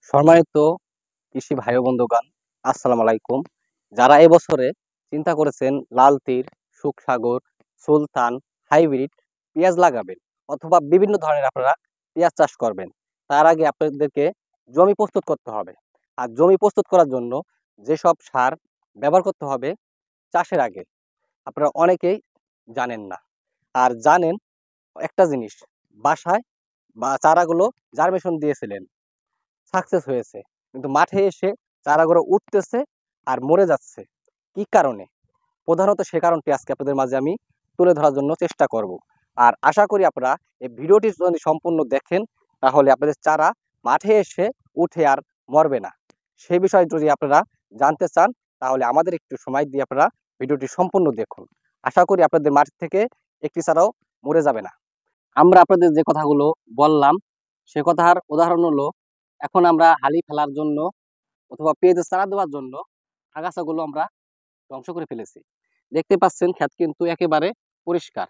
সম্মানিত কৃষি ভাই ও বন্ধুগণ, আসসালামু আলাইকুম। যারা এবছরে চিন্তা করেছেন লাল তীর, সুখসাগর, সুলতান, হাইব্রিড পেঁয়াজ লাগাবেন অথবা বিভিন্ন ধরনের আপনারা পেঁয়াজ চাষ করবেন, তার আগে আপনাদেরকে জমি প্রস্তুত করতে হবে। আর জমি প্রস্তুত করার জন্য যেসব সার ব্যবহার করতে হবে চাষের আগে আপনারা অনেকেই জানেন না। আর জানেন একটা জিনিস, বাসায় বা চারাগুলো জার্মেশন দিয়েছিলেন, সাকসেস হয়েছে, কিন্তু মাঠে এসে চারাগুলো উঠতেছে আর মরে যাচ্ছে। কি কারণে? প্রধানত সে কারণটি আজকে আপনাদের মাঝে আমি তুলে ধরার জন্য চেষ্টা করব। আর আশা করি আপনারা এই ভিডিওটি যদি সম্পূর্ণ দেখেন, তাহলে আপনাদের চারা মাঠে এসে উঠে আর মরবে না। সেই বিষয়ে যদি আপনারা জানতে চান, তাহলে আমাদের একটু সময় দিয়ে আপনারা ভিডিওটি সম্পূর্ণ দেখুন। আশা করি আপনাদের মাঠ থেকে একটি চারাও মরে যাবে না। আমরা আপনাদের যে কথাগুলো বললাম, সে কথার উদাহরণ হলো, এখন আমরা হালি ফেলার জন্য অথবা পেঁয়াজের চারা দেওয়ার জন্য আগাছাগুলো আমরা ধ্বংস করে ফেলেছি। দেখতে পাচ্ছেন ক্ষেত কিন্তু একেবারে পরিষ্কার।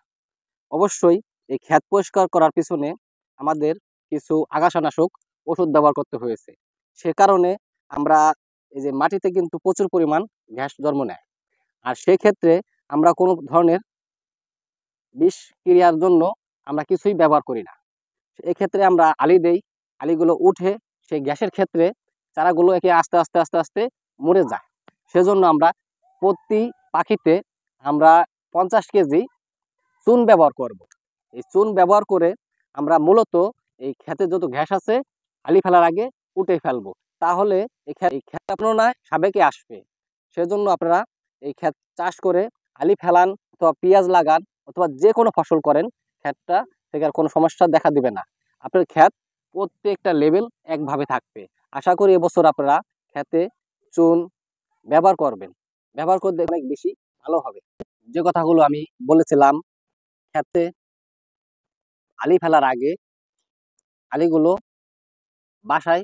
অবশ্যই এই ক্ষেত পরিষ্কার করার পিছনে আমাদের কিছু আগাছানাশক ওষুধ ব্যবহার করতে হয়েছে। সে কারণে আমরা এই যে মাটিতে কিন্তু প্রচুর পরিমাণ ঘাস জন্ম নেয়। আর সেই ক্ষেত্রে আমরা কোনো ধরনের বিষ ক্রিয়ার জন্য আমরা কিছুই ব্যবহার করি না। এক্ষেত্রে আমরা আলি দেই, আলিগুলো উঠে সেই গ্যাসের ক্ষেত্রে চারাগুলো একে আস্তে আস্তে আস্তে আস্তে মরে যায়। সেজন্য আমরা প্রতি পাখিতে আমরা 50 কেজি চুন ব্যবহার করব। এই চুন ব্যবহার করে আমরা মূলত এই ক্ষেতে যত ঘাস আছে আলি ফেলার আগে উঠে ফেলবো। তাহলে এই ক্ষেত আপনার সাবেকে আসবে। সেজন্য আপনারা এই ক্ষেত চাষ করে আলি ফেলান অথবা পেঁয়াজ লাগান অথবা যে কোনো ফসল করেন, ক্ষেতটা থেকে আর কোনো সমস্যা দেখা দিবে না। আপনার ক্ষেত প্রত্যেকটা লেভেল একভাবে থাকবে। আশা করি এবছর আপনারা ক্ষেতে চুন ব্যবহার করবেন, ব্যবহার করতে অনেক বেশি ভালো হবে। যে কথাগুলো আমি বলেছিলাম, ক্ষেতে আলি ফেলার আগে আলিগুলো বাসায়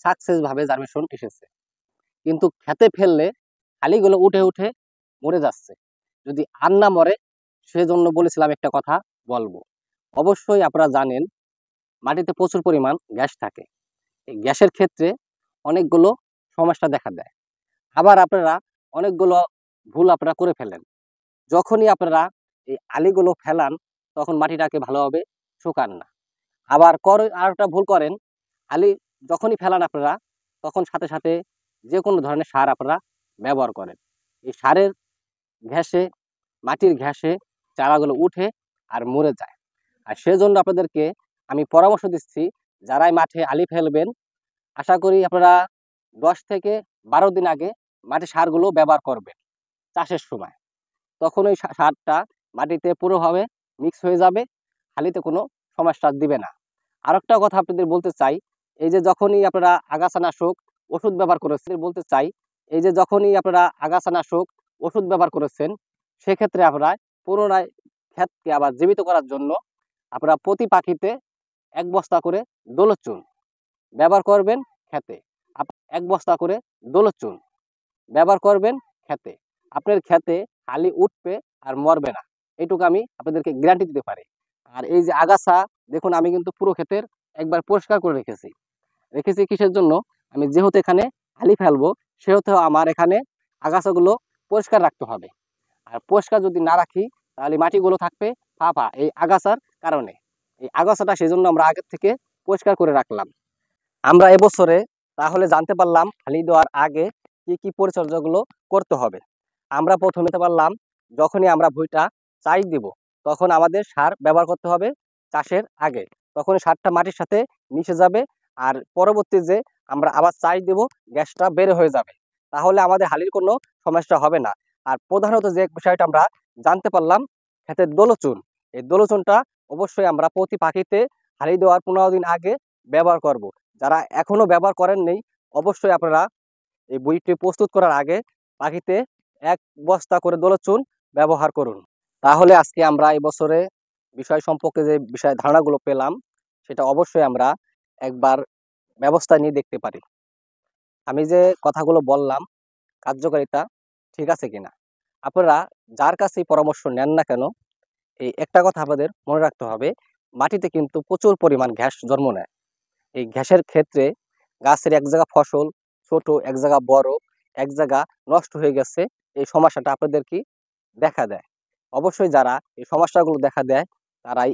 সাকসেস ভাবে জার্মেশন এসেছে, কিন্তু খেতে ফেললে আলিগুলো উঠে উঠে মরে যাচ্ছে। যদি আর না মরে, সেজন্য বলেছিলাম একটা কথা বলবো। অবশ্যই আপনারা জানেন মাটিতে প্রচুর পরিমাণ গ্যাস থাকে। এই গ্যাসের ক্ষেত্রে অনেকগুলো সমস্যা দেখা দেয়। আবার আপনারা অনেকগুলো ভুল আপনারা করে ফেলেন। যখনই আপনারা এই আলিগুলো ফেলান, তখন মাটিটাকে ভালোভাবে শুকান না। আবার আর একটা ভুল করেন, আলি যখনই ফেলান আপনারা, তখন সাথে সাথে যে কোনো ধরনের সার আপনারা ব্যবহার করেন। এই সারের ঘ্যাসে, মাটির ঘ্যাসে চারাগুলো উঠে আর মরে যায়। আর সেজন্য আপনাদেরকে আমি পরামর্শ দিচ্ছি, যারাই মাঠে আলি ফেলবেন, আশা করি আপনারা 10 থেকে 12 দিন আগে মাটি সারগুলো ব্যবহার করবেন চাষের সময়। তখন ওই সারটা মাটিতে পুরোভাবে মিক্স হয়ে যাবে, খালিতে কোনো সমস্যা দিবে না। আরেকটা কথা আপনাদের বলতে চাই, এই যে যখনই আপনারা আগাছানাশক ওষুধ ব্যবহার করেছেন, বলতে চাই এই যে যখনই আপনারা আগাছানাশক ওষুধ ব্যবহার করেছেন, সেক্ষেত্রে আপনারা পুনরায় ক্ষেতকে আবার জীবিত করার জন্য আপনারা প্রতি পাখিতে 1 বস্তা করে দোলচুন ব্যবহার করবেন ক্ষেতে। 1 বস্তা করে দোলচুন ব্যবহার করবেন ক্ষেতে। আপনার ক্ষেতে আলি উঠবে আর মরবে না, এইটুকু আমি আপনাদেরকে গ্যারান্টি দিতে পারি। আর এই যে আগাছা, দেখুন আমি কিন্তু পুরো ক্ষেতের একবার পরিষ্কার করে রেখেছি কিসের জন্য? আমি যেহেতু এখানে আলি ফেলবো, সেহেতু আমার এখানে আগাছাগুলো পরিষ্কার রাখতে হবে। আর পরিষ্কার যদি না রাখি, তাহলে মাটিগুলো থাকবে ফাঁপা এই আগাছার কারণে। এই আগাছাটা সেই জন্য আমরা আগের থেকে পরিষ্কার করে রাখলাম। আমরা এবছরে তাহলে জানতে পারলাম আলি দেওয়ার আগে কি কি পরিচর্যাগুলো করতে হবে। আমরা প্রথমে পারলাম, যখনই আমরা ভুঁইটা চাষ দিব, তখন আমাদের সার ব্যবহার করতে হবে চাষের আগে। তখন সারটা মাটির সাথে মিশে যাবে, আর পরবর্তী যে আমরা আবার চাষ দেব, গ্যাসটা বের হয়ে যাবে। তাহলে আমাদের হালির কোনো সমস্যা হবে না। আর প্রধানত যে বিষয়টা আমরা জানতে পারলাম, ক্ষেতের দোলচুন, এই দোলচুনটা অবশ্যই আমরা প্রতি পাখিতে হালি দেওয়ার 15 দিন আগে ব্যবহার করব। যারা এখনো ব্যবহার করেননি, অবশ্যই আপনারা এই বইটি প্রস্তুত করার আগে পাখিতে 1 বস্তা করে দোলচুন ব্যবহার করুন। তাহলে আজকে আমরা এই বছরে বিষয় সম্পর্কে যে বিষয় ধারণাগুলো পেলাম, সেটা অবশ্যই আমরা একবার ব্যবস্থা নিয়ে দেখতে পারি। আমি যে কথাগুলো বললাম, কার্যকারিতা ঠিক আছে কিনা। আপনারা যার কাছেই পরামর্শ নেন না কেন, এই একটা কথা আপনাদের মনে রাখতে হবে, মাটিতে কিন্তু প্রচুর পরিমাণ ঘাস জন্ম নেয়। এই ঘাসের ক্ষেত্রে গাছের এক জায়গা ফসল ছোট, এক জায়গা বড়, এক জায়গা নষ্ট হয়ে গেছে, এই সমস্যাটা আপনাদের কি দেখা দেয়। অবশ্যই যারা এই সমস্যাগুলো দেখা দেয় তারাই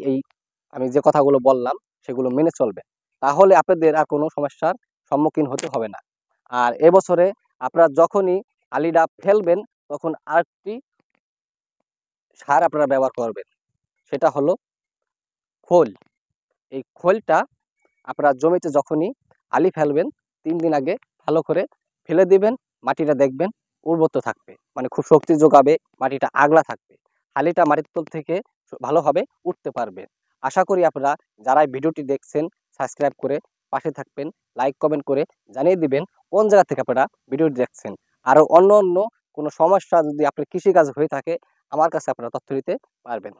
আমি যে কথাগুলো বললাম সেগুলো মেনে চলবে। তাহলে আপনাদের আর কোনো সমস্যার সম্মুখীন হতে হবে না। আর এবছরে আপনারা যখনই আলিটা ফেলবেন তখন আরেকটি সার আপনারা ব্যবহার করবেন। সেটা হলো খোল। এই খোলটা আপনারা জমিতে যখনই আলি ফেলবেন ৩ দিন আগে ভালো করে ফেলে দিবেন। মাটিটা দেখবেন উর্বর থাকবে। মানে খুব শক্তি যোগাবে, মাটিটা আগলা থাকবে। আলিটা মাটির তল থেকে ভালোভাবে উঠতে পারবে। আশা করি আপনারা যারা এই ভিডিওটি দেখছেন সাবস্ক্রাইব করে পাশে থাকবেন, লাইক কমেন্ট করে জানিয়ে দিবেন কোন জায়গা থেকে আপনারা ভিডিওটি দেখছেন। আরো অন্য কোনো সমস্যা যদি আপনার কৃষিকাজ হয়ে থাকে আমার কাছে আপনারা তথ্য দিতে পারবেন।